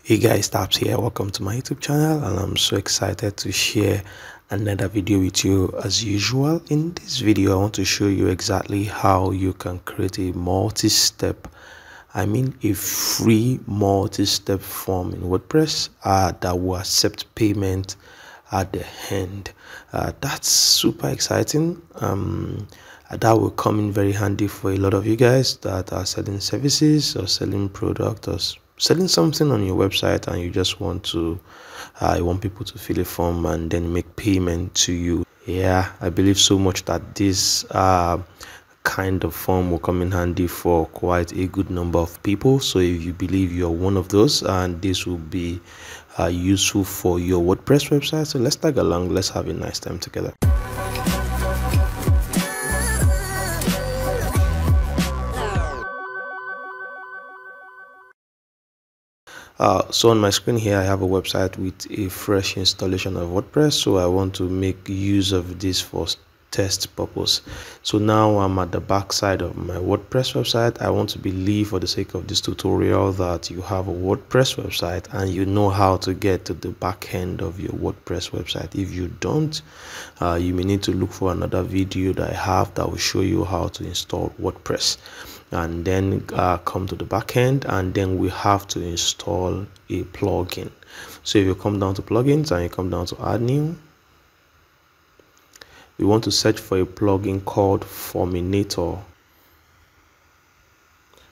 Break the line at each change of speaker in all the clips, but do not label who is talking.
Hey guys, Daps here. Welcome to my YouTube channel, and I'm so excited to share another video with you as usual. In this video, I want to show you exactly how you can create a a free multi-step form in WordPress that will accept payment at the end. That's super exciting. That will come in very handy for a lot of you guys that are selling services or selling product or selling something on your website, and you just want to you want people to fill a form and then make payment to you. Yeah, I believe so much that this kind of form will come in handy for quite a good number of people. So if you believe you're one of those, and this will be useful for your WordPress website, so let's tag along. Let's have a nice time together. So on my screen here, I have a website with a fresh installation of WordPress. So I want to make use of this for test purpose. So now I'm at the back side of my WordPress website. I want to believe, for the sake of this tutorial, that you have a WordPress website and you know how to get to the back end of your WordPress website. If you don't, you may need to look for another video that I have that will show you how to install WordPress, and then come to the back end, and then we have to install a plugin. So if you come down to plugins and you come down to add new, we want to search for a plugin called Forminator.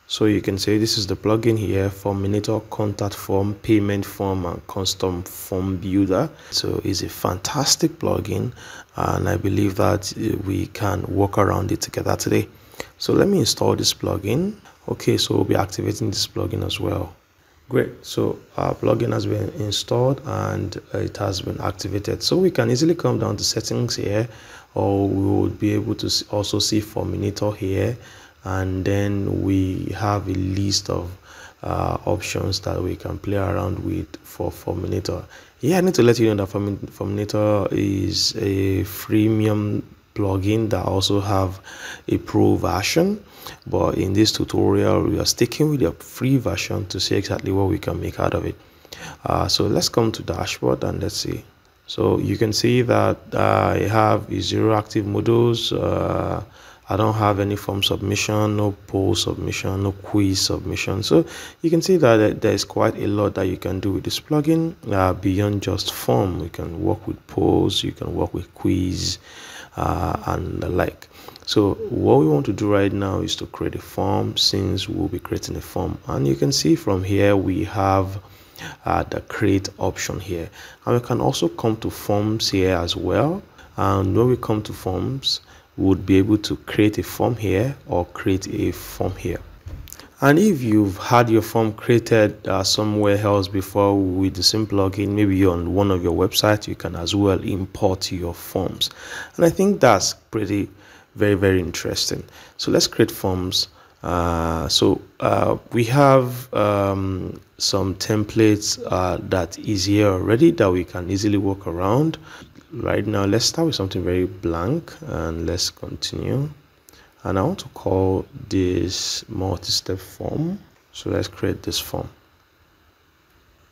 So you can say this is the plugin here: Forminator Contact Form, Payment Form, and Custom Form Builder. So it's a fantastic plugin, and I believe that we can work around it together today. So let me install this plugin. Okay, so we'll be activating this plugin as well. Great. So our plugin has been installed and it has been activated. So we can easily come down to settings here, or we would be able to also see Forminator here, and then we have a list of options that we can play around with for Forminator. Yeah, I need to let you know that Forminator is a freemium plugin that also have a pro version, but in this tutorial we are sticking with the free version to see exactly what we can make out of it. So let's come to dashboard and let's see. So you can see that I have 0 active modules. I don't have any form submission, no poll submission, no quiz submission. So you can see that there's quite a lot that you can do with this plugin beyond just form. You can work with polls, you can work with quiz, and the like. So what we want to do right now is to create a form, since we'll be creating a form. And you can see from here we have the create option here, and we can also come to forms here as well. And when we come to forms, we would be able to create a form here or create a form here. And if you've had your form created somewhere else before with the same plugin, maybe on one of your websites, you can as well import your forms. And I think that's very interesting. So let's create forms. We have some templates that is here already that we can easily work around. Right now, let's start with something very blank and let's continue. And I want to call this multi-step form. So let's create this form.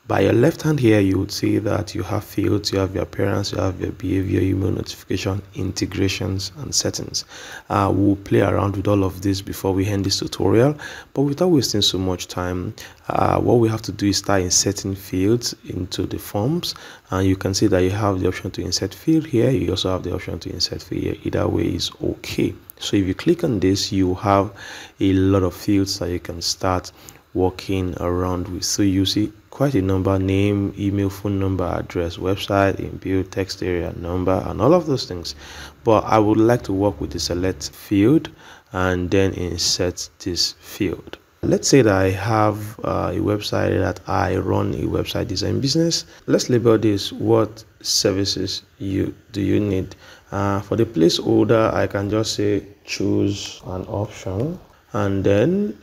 By your left hand here, you would see that you have fields, you have your appearance, you have your behavior, email notification, integrations, and settings. We'll play around with all of this before we end this tutorial, but without wasting so much time, what we have to do is start inserting fields into the forms. And you can see that you have the option to insert field here. You also have the option to insert field here. Either way is okay. So if you click on this, you have a lot of fields that you can start working around with. So you see quite a number: name, email, phone number, address, website, inbuilt text area, number, and all of those things. But I would like to work with the select field and then insert this field. Let's say that I have a website that I run, a website design business. Let's label this: what services do you need? For the placeholder, I can just say choose an option, and then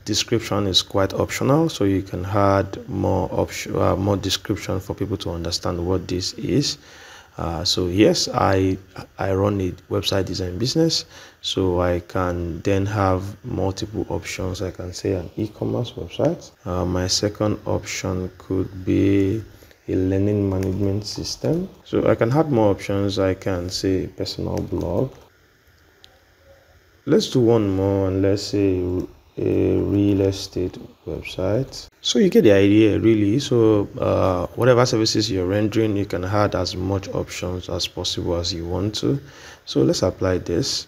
description is quite optional, so you can add more description for people to understand what this is. So yes, I run a website design business, so I can then have multiple options. I can say an e-commerce website. My second option could be a learning management system. So I can add more options. I can say personal blog. Let's do one more, and let's say a real estate website. So you get the idea, really. So whatever services you're rendering, you can add as much options as possible as you want to. So let's apply this,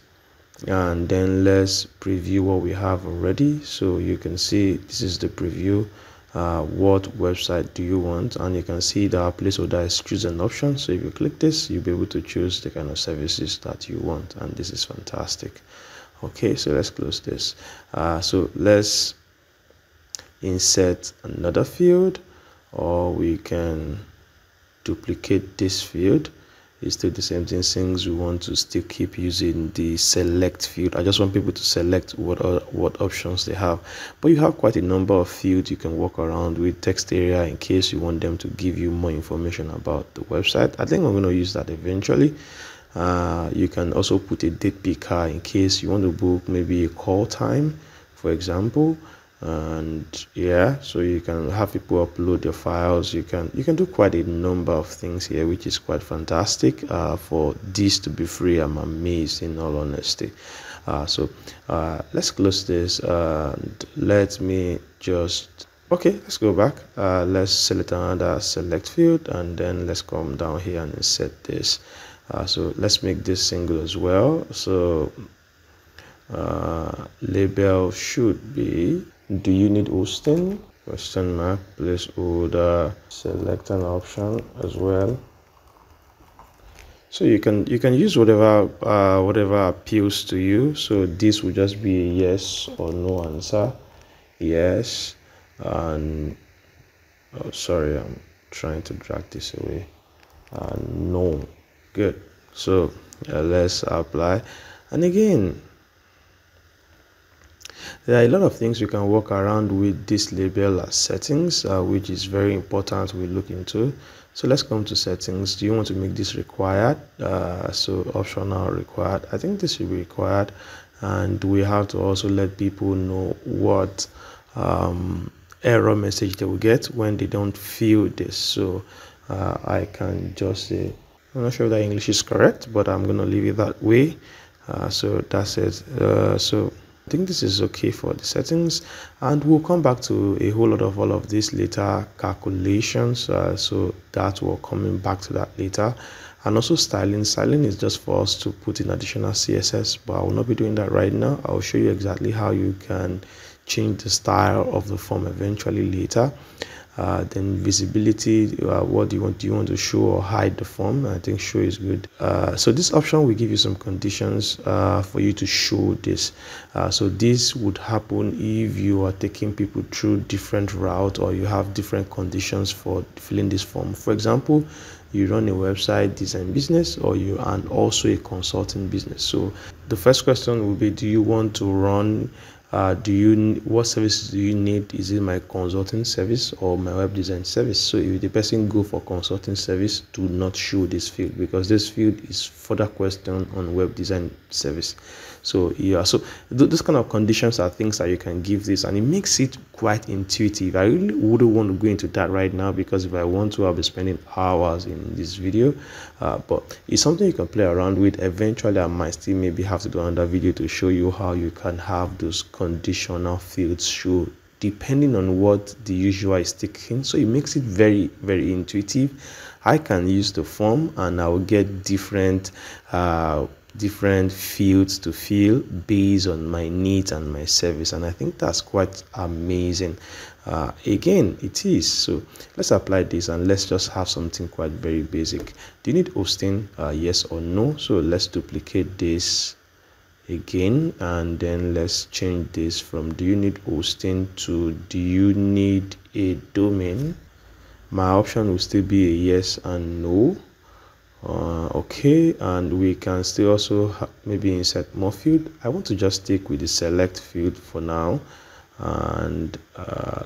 and then let's preview what we have already. So you can see this is the preview. What website do you want? And you can see that our placeholder is choose an option. So if you click this, you'll be able to choose the kind of services that you want, and this is fantastic. Okay, so let's close this. So let's insert another field, or we can duplicate this field. It's still the same thing since we want to still keep using the select field. I just want people to select what options they have, but you have quite a number of fields you can walk around with. Text area in case you want them to give you more information about the website. I think I'm going to use that eventually. You can also put a date picker in case you want to book maybe a call time, for example. And yeah, so you can have people upload their files. You can do quite a number of things here, which is quite fantastic. For this to be free, I'm amazed, in all honesty. So let's close this, and let me just let's go back. Let's select another select field, and then let's come down here and insert this. So let's make this single as well. So label should be, do you need hosting? Question mark, placeholder, select an option as well. So you can use whatever appeals to you. So this will just be a yes or no answer. Yes, and sorry, I'm trying to drag this away. No. Good. So let's apply, and again, there are a lot of things you can work around with this label as settings, which is very important we look into. So let's come to settings. Do you want to make this required? So optional, required. I think this should be required, and we have to also let people know what error message they will get when they don't fill this. So I can just say, I'm not sure if that English is correct, but I'm going to leave it that way. So that's it. So I think this is okay for the settings, and we'll come back to a whole lot of all of these later calculations. So that we're coming back to that later. And also styling. Styling is just for us to put in additional CSS, but I will not be doing that right now. I'll show you exactly how you can change the style of the form eventually later. Then visibility, what do you want? Do you want to show or hide the form? I think show is good. So this option will give you some conditions for you to show this. So this would happen if you are taking people through different routes, or you have different conditions for filling this form. For example, you run a website design business, or you are also a consulting business. So the first question will be, do you want to run what services do you need? Is it my consulting service or my web design service? So if the person go for consulting service, do not show this field, because this field is further question on web design service. So yeah, so those kind of conditions are things that you can give this, and it makes it quite intuitive. I really wouldn't want to go into that right now, because if I want to, I'll be spending hours in this video. But it's something you can play around with. Eventually I might still maybe have to do another video to show you how you can have those conditional fields show depending on what the user is taking. So it makes it very, very intuitive. I can use the form, and I will get different fields to fill based on my needs and my service, and I think that's quite amazing. Again, it is. So let's apply this, and let's just have something quite very basic. Do you need hosting? Yes or no? So let's duplicate this again, and then let's change this from do you need hosting to do you need a domain. My option will still be a yes and no. Okay, and we can still also maybe insert more field. I want to just stick with the select field for now, and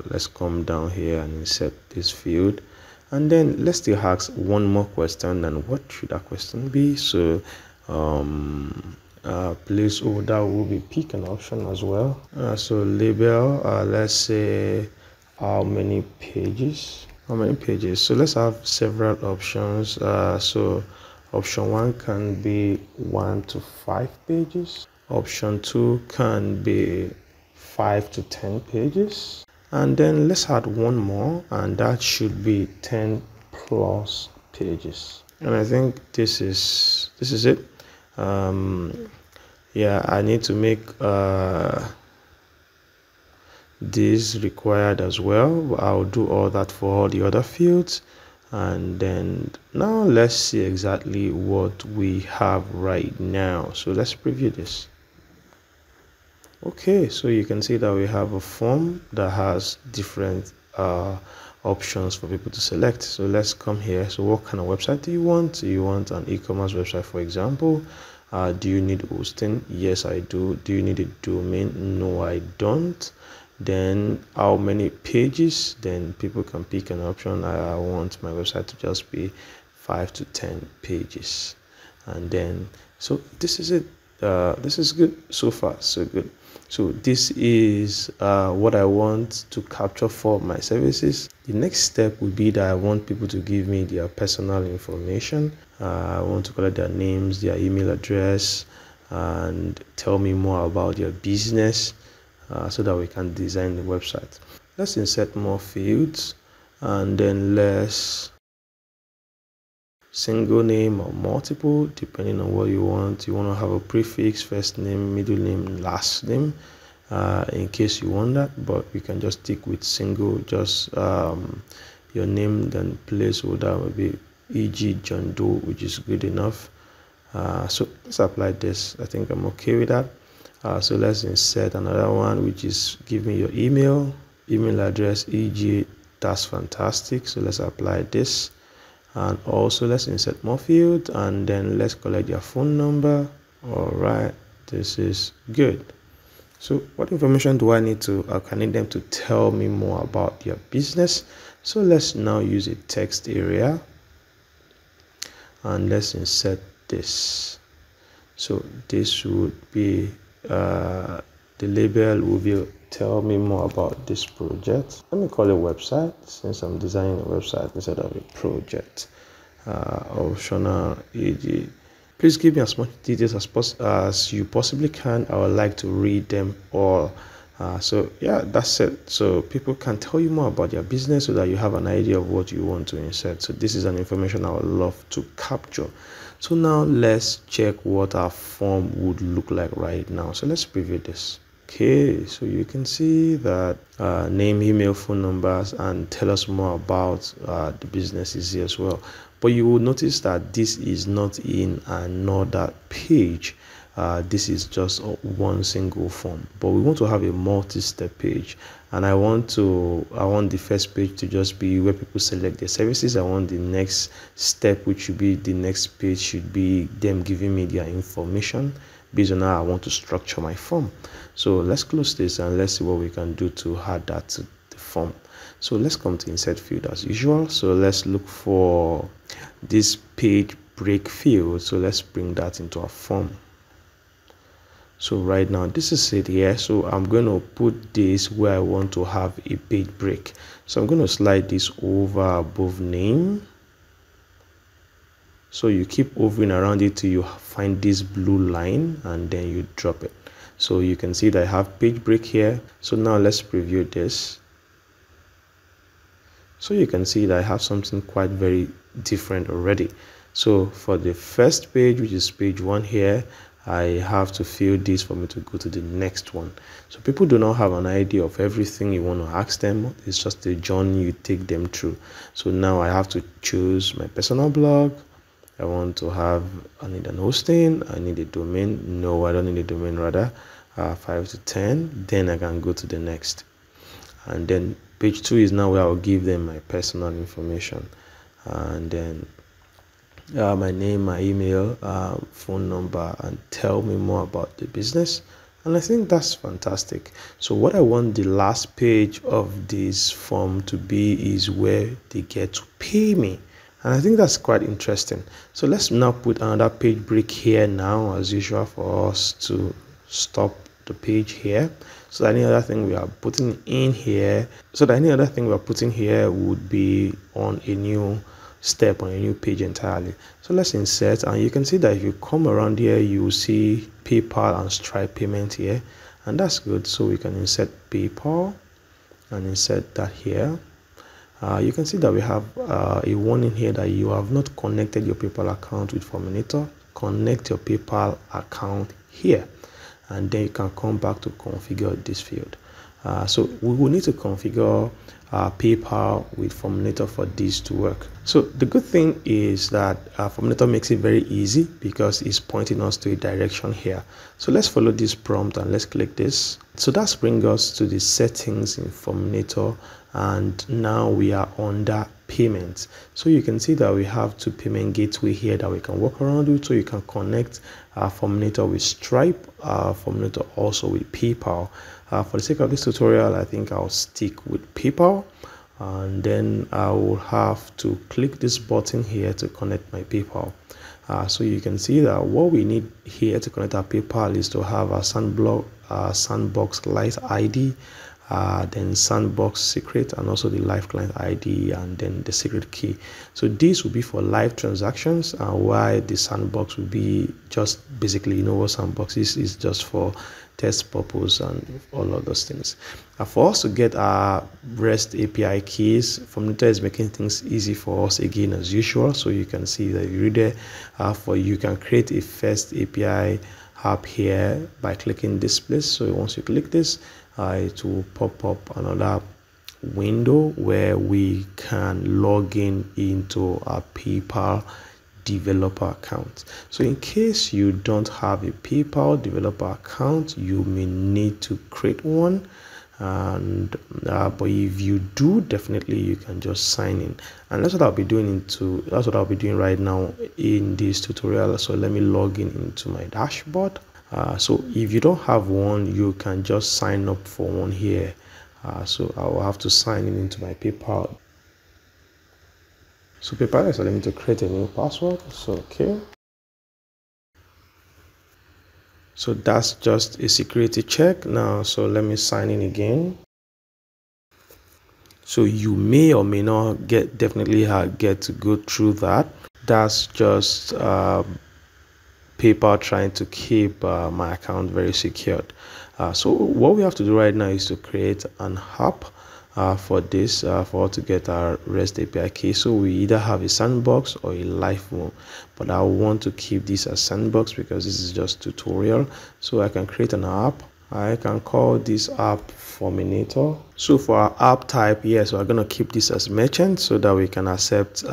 let's come down here and insert this field, And then let's still ask one more question. And what should that question be? So placeholder will be pick an option as well. So label, let's say how many pages. So let's have several options. So option 1 can be 1 to 5 pages. Option 2 can be 5 to 10 pages. And then let's add one more, and that should be 10 plus pages. And I think this is it. Yeah, I need to make this required as well. I'll do all that for all the other fields. And then now let's see exactly what we have right now. So let's preview this. Okay, so you can see that we have a form that has different options for people to select. So let's come here. So what kind of website do you want? Do you want an e-commerce website, for example? Do you need hosting? Yes, I do. Do you need a domain? No, I don't. Then how many pages? Then people can pick an option. I want my website to just be 5 to 10 pages. And then, so this is it. This is good so far, so good. So this is what I want to capture for my services. The next step would be that I want people to give me their personal information. I want to collect their names, their email address, and tell me more about their business so that we can design the website. Let's insert more fields, and then let's single name or multiple, depending on what you want. You want to have a prefix, first name, middle name, last name, in case you want that, but we can just stick with single. Just your name, then placeholder will be e.g. John Doe, which is good enough. So let's apply this. I think I'm okay with that. So let's insert another one, which is give me your email address, e.g. That's fantastic. So let's apply this. And also let's insert more fields, and then let's collect your phone number. All right, this is good. So what information do I need to I need them to tell me more about their business? So let's now use a text area, and let's insert this. So this would be the label will be tell me more about this project. Let me call it website, since I'm designing a website instead of a project. Optional e.g. Please give me as much details as you possibly can. I would like to read them all. So yeah, that's it. So people can tell you more about their business so that you have an idea of what you want to insert. So this is an information I would love to capture. So now let's check what our form would look like right now. So let's preview this. Okay, so you can see that name, email, phone numbers, and tell us more about the business is here as well. But you will notice that this is not in another page. This is just one single form, but we want to have a multi-step page, and I want the first page to just be where people select their services. I want the next step, which should be the next page, should be them giving me their information based on how I want to structure my form. So let's close this and let's see what we can do to add that to the form. So let's come to insert field as usual. So let's look for this page break field. So let's bring that into our form. So right now this is it here. So I'm going to put this where I want to have a page break. So I'm going to slide this over above name. So you keep hovering around it till you find this blue line, and then you drop it. So you can see that I have page break here. So now let's preview this. So you can see that I have something quite very different already. So for the first page, which is page 1 here, I have to fill this for me to go to the next one. So people do not have an idea of everything you want to ask them. It's just a journey you take them through. So now I have to choose my personal blog. I need an hosting. I need a domain. No, I don't need a domain, rather 5 to 10. Then I can go to the next. And then page 2 is now where I'll give them my personal information. And then my name, my email, phone number, and tell me more about the business. And I think that's fantastic. So what I want the last page of this form to be is where they get to pay me. And I think that's quite interesting. So let's now put another page break here now, as usual, for us to stop the page here. So any other thing we are putting in here, would be on a new step, on a new page entirely. So let's insert, and you can see that if you come around here, you will see PayPal and Stripe payment here, and that's good. So we can insert PayPal and insert that here. You can see that we have a warning here that you have not connected your PayPal account with Forminator. Connect your PayPal account here, and then you can come back to configure this field. So we will need to configure PayPal with Forminator for this to work. So the good thing is that Forminator makes it very easy because it's pointing us to a direction here. So let's follow this prompt and let's click this. So that's bring us to the settings in Forminator, and now we are under payments. So you can see that we have two payment gateway here that we can work around with. So you can connect Forminator with Stripe, Forminator also with PayPal. For the sake of this tutorial, I think I'll stick with PayPal, and then I will have to click this button here to connect my PayPal. So you can see that what we need here to connect our PayPal is to have a sandbox light ID, then sandbox secret, and also the live client ID, and then the secret key. So this will be for live transactions, while the sandbox will be just basically, you know what sandbox is just for test purpose and all of those things. For us to get our REST API keys, Forminator is making things easy for us again as usual. So you can see that if you read there, you can create a first API app here by clicking this place. So once you click this, it will pop up another window where we can log in into our PayPal developer account. So in case you don't have a PayPal developer account, you may need to create one, and but if you do, definitely you can just sign in, and that's what I'll be doing right now in this tutorial. So let me log in into my dashboard. So if you don't have one, you can just sign up for one here. So I will have to sign in into my PayPal. So PayPal is telling me to create a new password. So okay. So that's just a security check now. So let me sign in again. So you may or may not get to go through that. That's just PayPal trying to keep my account very secured. So what we have to do right now is to create an app for this, for to get our REST API key. So we either have a sandbox or a live one, but I want to keep this as sandbox because this is just tutorial. So I can create an app. I can call this app Forminator. So for our app type, yes, we're going to keep this as merchant so that we can accept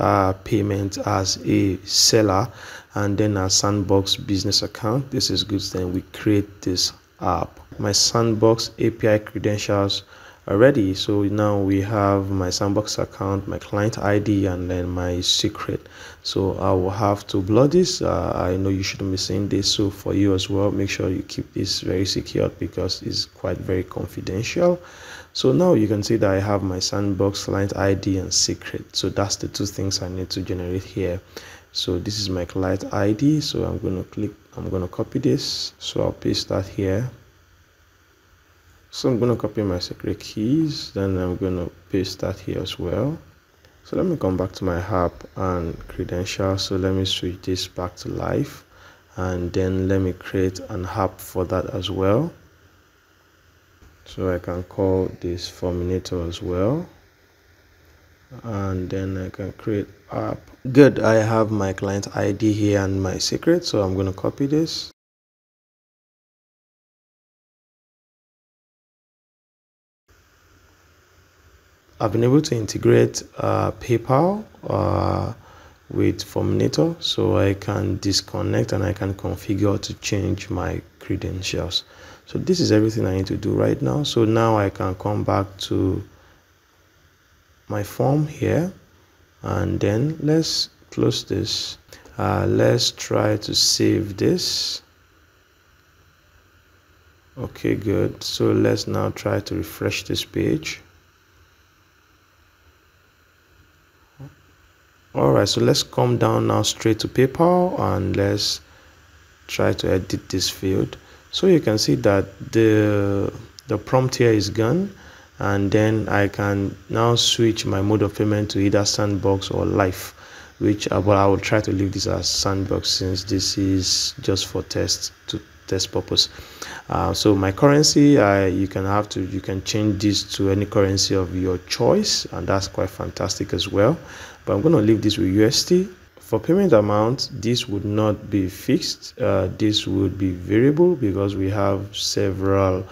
payment as a seller, and then our sandbox business account. This is good. Then we create this app. My sandbox API credentials are ready. So now we have my sandbox account, my client ID, and then my secret. So I will have to blur this. I know you shouldn't be seeing this, so for you as well, make sure you keep this very secure because it's quite very confidential. So now you can see that I have my sandbox client ID and secret. So that's the two things I need to generate here. So this is my client ID. So I'm going to copy this. So I'll paste that here. So I'm going to copy my secret keys, then I'm going to paste that here as well. So let me come back to my app and credentials. So let me switch this back to live, and then let me create an app for that as well. So I can call this Forminator as well, and then I can create app. Good, I have my client ID here and my secret, so I'm going to copy this. I've been able to integrate PayPal with Forminator, so I can disconnect and I can configure to change my credentials. So this is everything I need to do right now. So now I can come back to my form here, and then let's close this. Let's try to save this. Okay, good. So let's now try to refresh this page. All right, so let's come down now straight to PayPal and let's try to edit this field. So you can see that the prompt here is gone, and then I can now switch my mode of payment to either sandbox or live, which but I will try to leave this as sandbox since this is just for test purpose. So my currency, you can change this to any currency of your choice, and that's quite fantastic as well. But I'm going to leave this with USD. For payment amount, this would not be fixed. This would be variable because we have several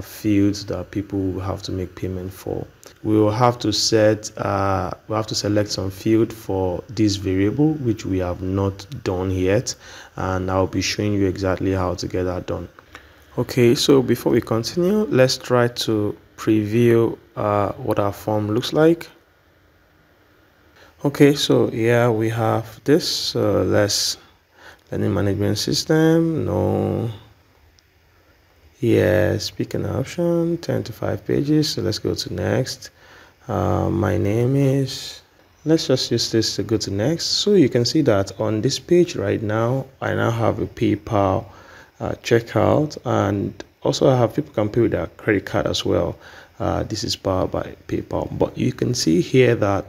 fields that people will have to make payment for. We will have to select some field for this variable, which we have not done yet, and I'll be showing you exactly how to get that done. Okay, so before we continue, let's try to preview what our form looks like. Okay, so here we have this. Let's learning management system. No. Yeah, speaking option 10 to 5 pages. So let's go to next. My name is. Let's just use this to go to next. So you can see that on this page right now, I now have a PayPal checkout, and also I have people can pay with their credit card as well. This is powered by PayPal, but you can see here that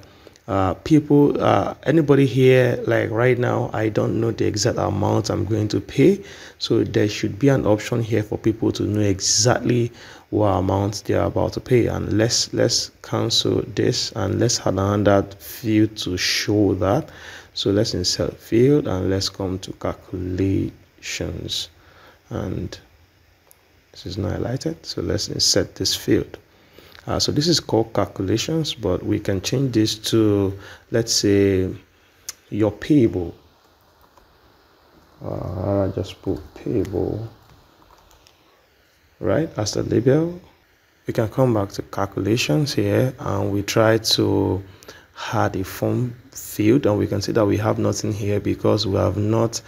anybody here, like right now, I don't know the exact amount I'm going to pay, so there should be an option here for people to know exactly what amount they are about to pay. And let's cancel this and let's add another field to show that. So let's insert field and let's come to calculations, and this is not highlighted, so let's insert this field. So this is called calculations, but we can change this to, let's say, your payable. I just put payable, right, as the label. We can come back to calculations here, and we try to add a form field, and we can see that we have nothing here because we have not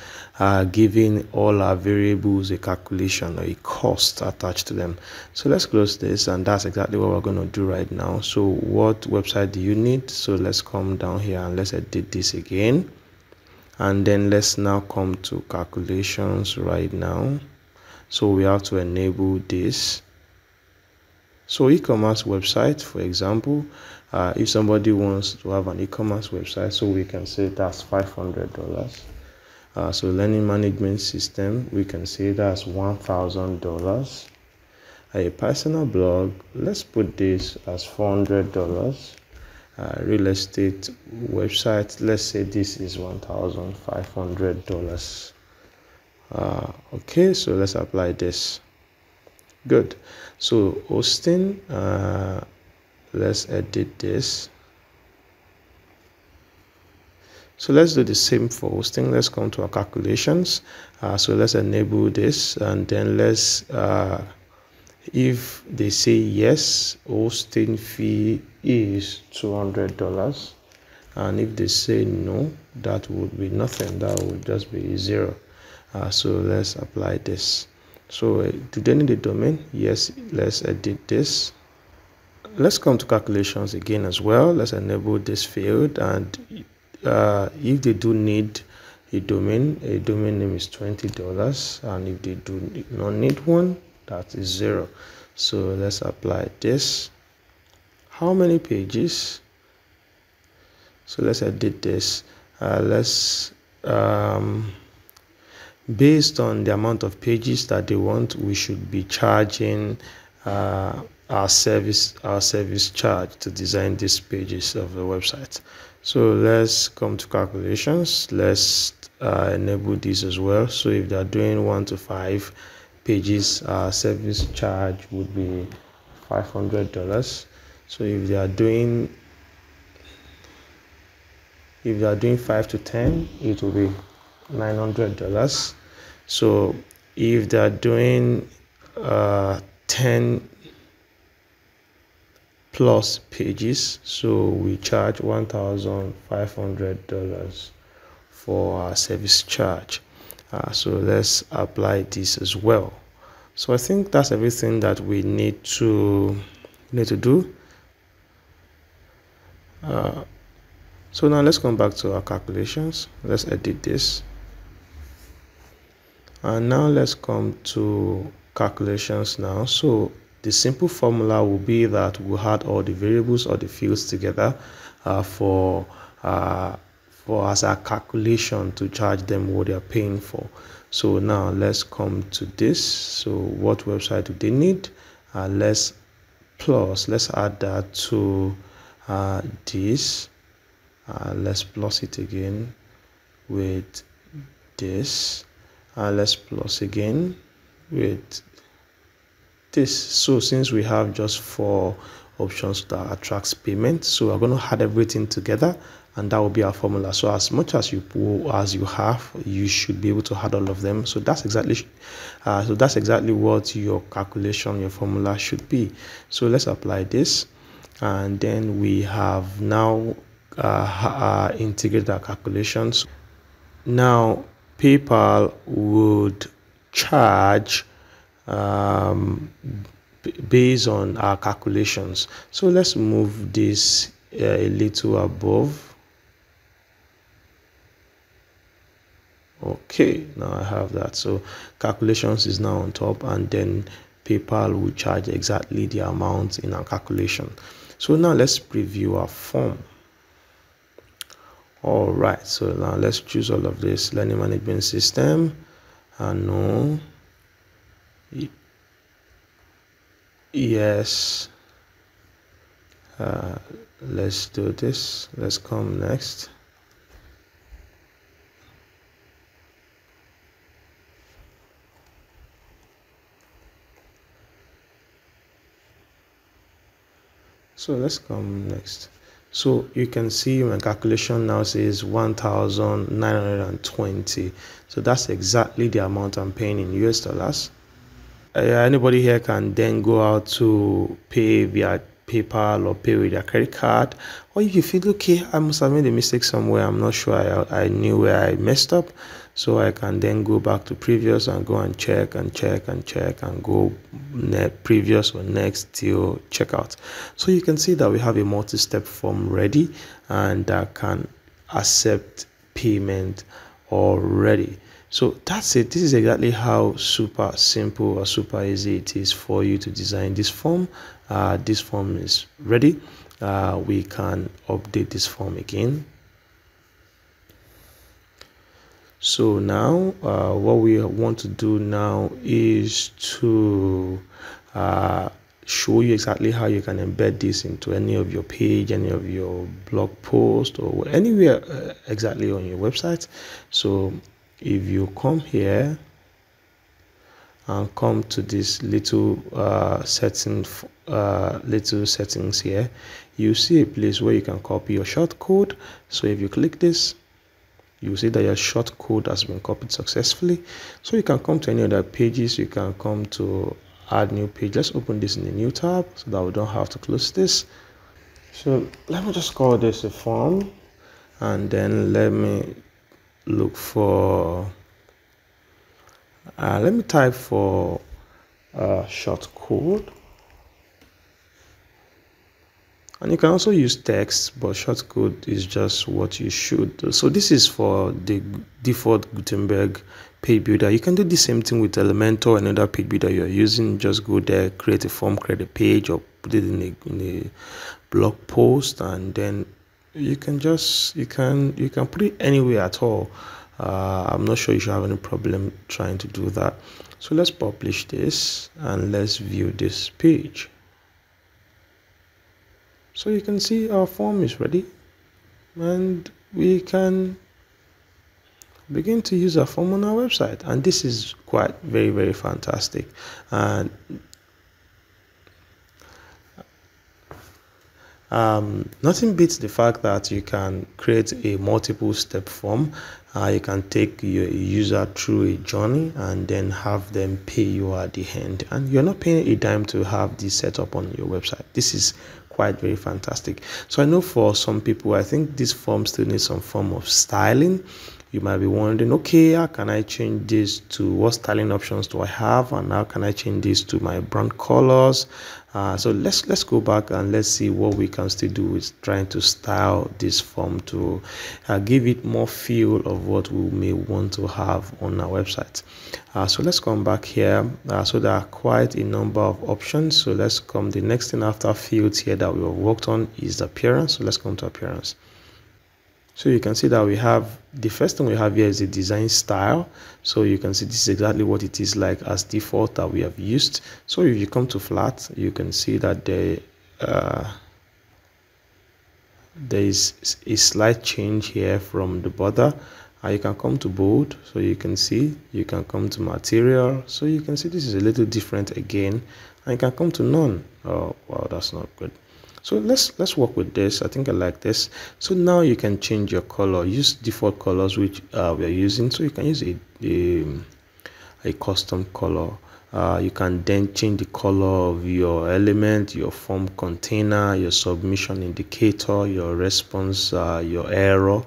given all our variables a calculation or a cost attached to them. So let's close this, and that's exactly what we're going to do right now. So what website do you need? So let's come down here and let's edit this again, and then let's now come to calculations right now. So we have to enable this. So e-commerce website, for example, if somebody wants to have an e-commerce website, so we can say that's $500. So learning management system, we can say that's $1,000. A personal blog, let's put this as $400. Real estate website, let's say this is $1,500. Okay, so let's apply this. Good. So hosting, let's edit this. So let's do the same for hosting. Let's come to our calculations. So let's enable this, and then let's if they say yes, hosting fee is $200, and if they say no, that would be nothing. That would just be 0. So let's apply this. So do they need a domain? Yes. Let's edit this. Let's come to calculations again as well. Let's enable this field, and if they do need a domain name is $20, and if they do not need one, that is 0. So let's apply this. How many pages? So let's edit this. Let's based on the amount of pages that they want, we should be charging our service charge to design these pages of the website. So let's come to calculations. Let's enable this as well. So if they're doing 1 to 5 pages, our service charge would be $500. So if they are doing 5 to 10, it will be $900. So if they're doing 10 plus pages, so we charge $1,500 for our service charge. So let's apply this as well. So I think that's everything that we need to do. So now let's come back to our calculations. Let's edit this. And now let's come to calculations now. So the simple formula will be that we'll add all the variables or the fields together for as a calculation to charge them what they're paying for. So now let's come to this. So what website do they need? Let's add that to this. Let's plus it again with this. Let's plus again with this. So since we have just 4 options that attracts payment, so we're going to add everything together, and that will be our formula. So as much as you have, you should be able to add all of them. So that's exactly what your calculation, your formula should be. So let's apply this, and then we have now integrated our calculations. Now PayPal would charge based on our calculations. So let's move this a little above. Okay, now I have that. So calculations is now on top, and then PayPal will charge exactly the amount in our calculation. So now let's preview our form. All right, so now let's choose all of this. Learning management system, no, yes, let's do this. Let's come next. So let's come next. So you can see my calculation now says 1,920. So that's exactly the amount I'm paying in US dollars. Anybody here can then go out to pay via PayPal or pay with their credit card. Or if you feel, okay, I must have made a mistake somewhere, I'm not sure I knew where I messed up, so I can then go back to previous and go and check and go previous or next till checkout. So you can see that we have a multi-step form ready, and that can accept payment already. So that's it. This is exactly how super simple or super easy it is for you to design this form. This form is ready. We can update this form again. So now what we want to do now is to show you exactly how you can embed this into any of your page, any of your blog post, or anywhere exactly on your website. So if you come here and come to this little settings here, you see a place where you can copy your short code. So if you click this, you will see that your short code has been copied successfully. So you can come to any other pages. You can come to add new page. Let's open this in a new tab so that we don't have to close this. So let me just call this a form, and then let me look for let me type for short code, and you can also use text, but short code is just what you should do. So this is for the default Gutenberg page builder. You can do the same thing with Elementor, another page builder you're using. Just go there, create a form, create a page, or put it in a blog post, and then you can put it anywhere at all. I'm not sure you should have any problem trying to do that. So let's publish this and let's view this page. So you can see our form is ready, and we can begin to use our form on our website. And this is quite very, very fantastic. And nothing beats the fact that you can create a multiple step form. You can take your user through a journey and then have them pay you at the end, and you're not paying a dime to have this set up on your website. This is quite very fantastic. So I know for some people, I think this form still needs some form of styling. You might be wondering, okay, how can I change this to, what styling options do I have, and how can I change this to my brand colors? So let's go back and let's see what we can still do with trying to style this form to give it more feel of what we may want to have on our website. So let's come back here. So there are quite a number of options. So let's come, the next thing after fields here that we have worked on is appearance. So let's come to appearance. So you can see that we have, the first thing we have here is the design style. So you can see this is exactly what it is like as default that we have used. So if you come to flat, you can see that there is a slight change here from the border. You can come to bold, so you can see, you can come to material, so you can see this is a little different again, and you can come to none. Oh wow, that's not good. So let's work with this. I think I like this. So now you can change your color, use default colors which we are using. So you can use a custom color. You can then change the color of your element, your form container, your submission indicator, your response, your error.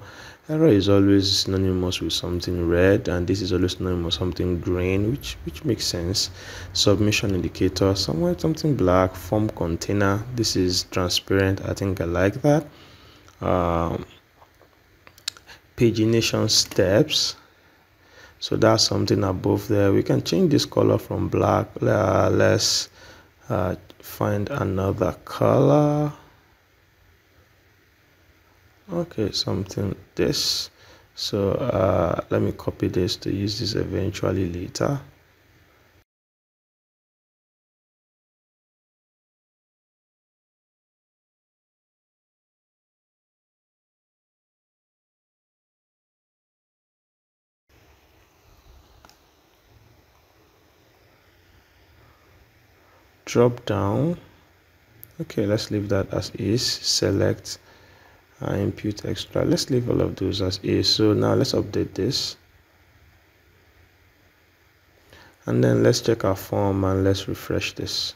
Error is always synonymous with something red, and this is always synonymous with something green, which makes sense. Submission indicator, somewhere something black. Form container, this is transparent. I think I like that. Pagination steps, so that's something above there. We can change this color from black. Let's find another color. Okay, something this. So let me copy this to use this eventually later. Drop down. Okay, let's leave that as is. Select impute extra. Let's leave all of those as is. So now let's update this, and then let's check our form and let's refresh this.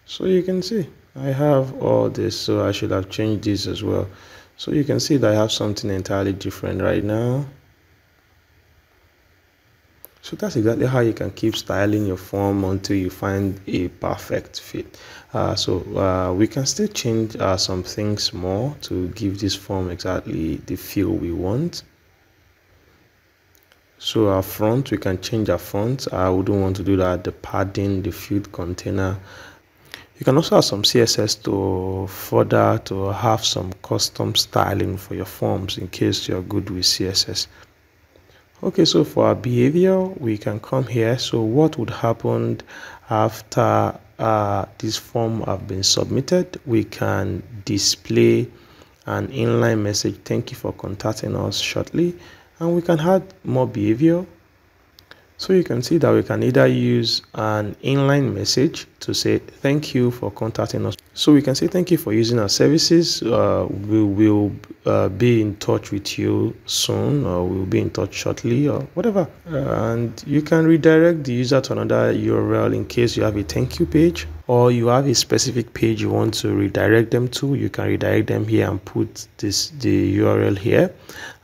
So you can see I have all this, so I should have changed this as well. So you can see that I have something entirely different right now. So that's exactly how you can keep styling your form until you find a perfect fit. We can still change some things more to give this form exactly the feel we want. So our font, we can change our font. I wouldn't want to do that. The padding, the field container. You can also have some CSS to further to have some custom styling for your forms in case you're good with CSS. Okay, so for our behavior, we can come here. So what would happen after this form have been submitted? We can display an inline message, thank you for contacting us shortly, and we can add more behavior. So you can see that we can either use an inline message to say thank you for contacting us. So we can say thank you for using our services. We will be in touch with you soon, or we'll be in touch shortly, or whatever. And you can redirect the user to another URL in case you have a thank you page, or you have a specific page you want to redirect them to. You can redirect them here and put the URL here.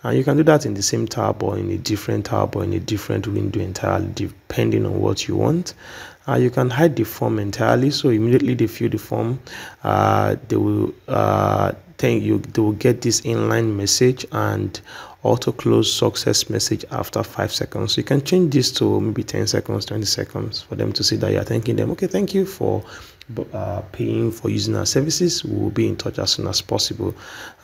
And you can do that in the same tab or in a different tab or in a different window entirely, depending on what you want. You can hide the form entirely, so immediately they fill the form, they will they will get this inline message and auto close success message after 5 seconds. So you can change this to maybe 10 seconds, 20 seconds for them to see that you're thanking them. Okay, thank you for paying for using our services. We will be in touch as soon as possible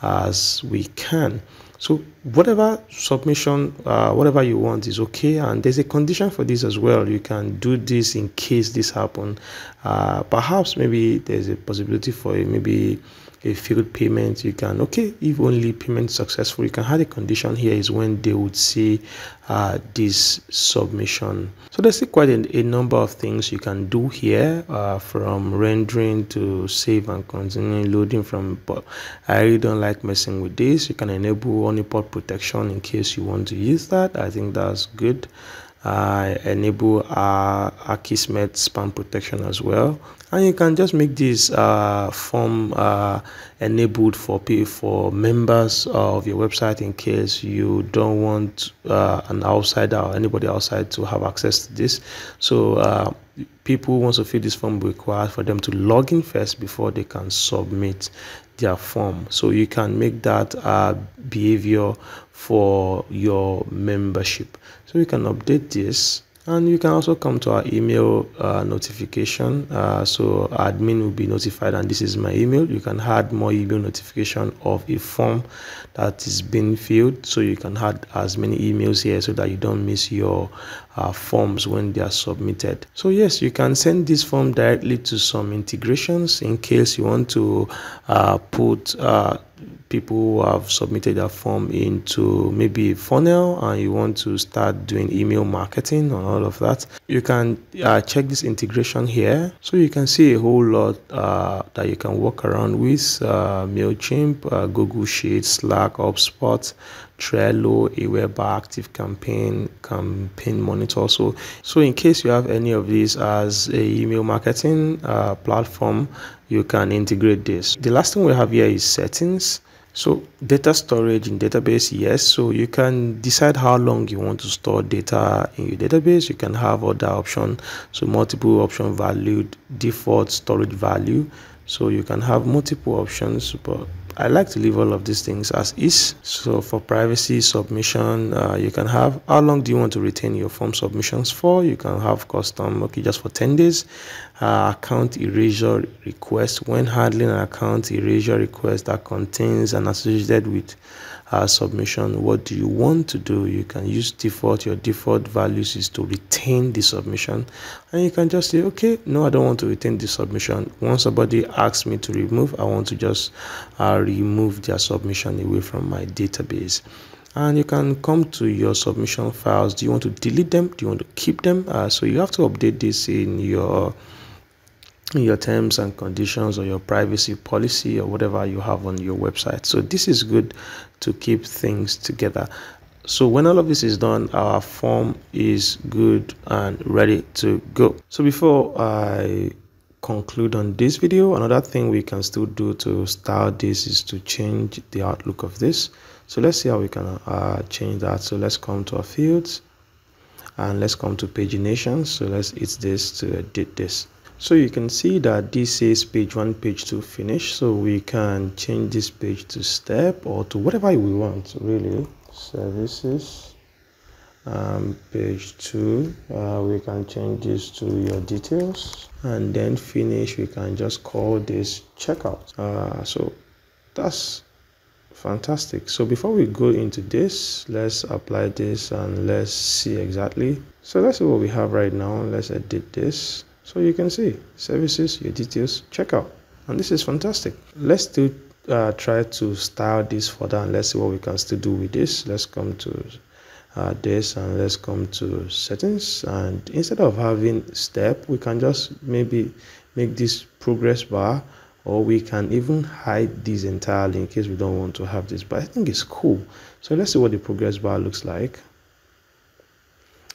as we can. So whatever submission, whatever you want is okay, and there's a condition for this as well. You can do this in case this happen. Perhaps maybe there's a possibility for maybe a failed payment. You can, okay, if only payment successful, you can have a condition here is when they would see this submission. So there's still quite a number of things you can do here, from rendering to save and continue loading from, but I really don't like messing with this. You can enable honeypot protection in case you want to use that. I think that's good. enable Akismet spam protection as well, and you can just make this form enabled for members of your website in case you don't want an outsider or anybody outside to have access to this. So people who want to fill this form require for them to log in first before they can submit their form. So you can make that behavior for your membership. So you can update this, and you can also come to our email notification. So admin will be notified, and this is my email. You can add more email notification of a form that is being filled, so you can add as many emails here so that you don't miss your forms when they are submitted. So yes, you can send this form directly to some integrations in case you want to put people who have submitted their form into maybe a funnel and you want to start doing email marketing and all of that. You can check this integration here, so you can see a whole lot that you can work around with: MailChimp, Google Sheets, Slack, HubSpot, Trello, Aweber, Active Campaign Monitor. So in case you have any of these as a email marketing platform, you can integrate this. The last thing we have here is settings. So data storage in database, yes. So you can decide how long you want to store data in your database. You can have other options, so multiple option valued, default storage value. So you can have multiple options, but I like to leave all of these things as is. So for privacy submission, you can have how long do you want to retain your form submissions for. You can have custom, okay, just for 10 days. Account erasure request: when handling an account erasure request that contains and associated with submission, what do you want to do? You can use default. Your default values is to retain the submission, and you can just say, okay, no, I don't want to retain the submission. Once somebody asks me to remove, I want to just remove their submission away from my database. And you can come to your submission files. Do you want to delete them? Do you want to keep them? So you have to update this in your terms and conditions or your privacy policy or whatever you have on your website. So this is good to keep things together. So when all of this is done, our form is good and ready to go. So before I conclude on this video, another thing we can still do to style this is to change the outlook of this. So let's see how we can change that. So let's come to our fields and let's come to paginations. So let's hit this to edit this. So you can see that this says page 1, page 2 finish. So we can change this page to step or to whatever we want, really. Services, page 2, we can change this to your details, and then finish, we can just call this checkout. So that's fantastic. So before we go into this, let's apply this and let's see exactly. So let's see what we have right now. Let's edit this. So you can see services, your details, checkout, and this is fantastic. Let's still try to style this further, and let's see what we can still do with this. Let's come to this, and let's come to settings, and instead of having step, we can just maybe make this progress bar, or we can even hide this entirely in case we don't want to have this. But I think it's cool. So let's see what the progress bar looks like,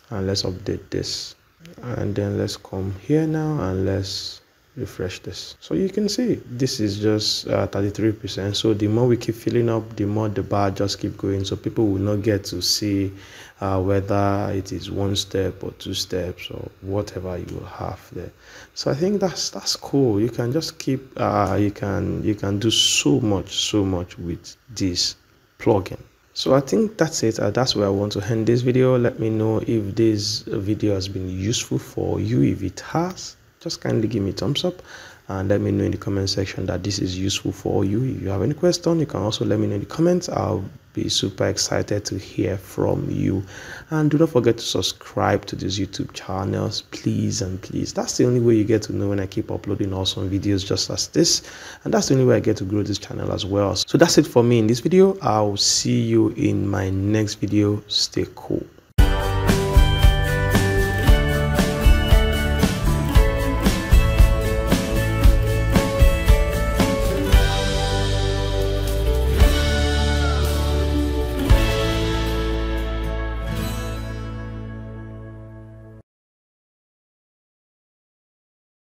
and let's update this. And then let's come here now and let's refresh this. So you can see this is just 33%. So the more we keep filling up, the more the bar just keep going. So people will not get to see whether it is 1 step or 2 steps or whatever you have there. So I think that's cool. You can just keep you can do so much with this plugin. So I think that's it. That's where I want to end this video. Let me know if this video has been useful for you. If it has, just kindly give me a thumbs up and let me know in the comment section that this is useful for you. If you have any question, you can also let me know in the comments. I'll be super excited to hear from you. And do not forget to subscribe to these YouTube channels, please and please. That's the only way you get to know when I keep uploading awesome videos just as this, and that's the only way I get to grow this channel as well. So that's it for me in this video. I'll see you in my next video. Stay cool.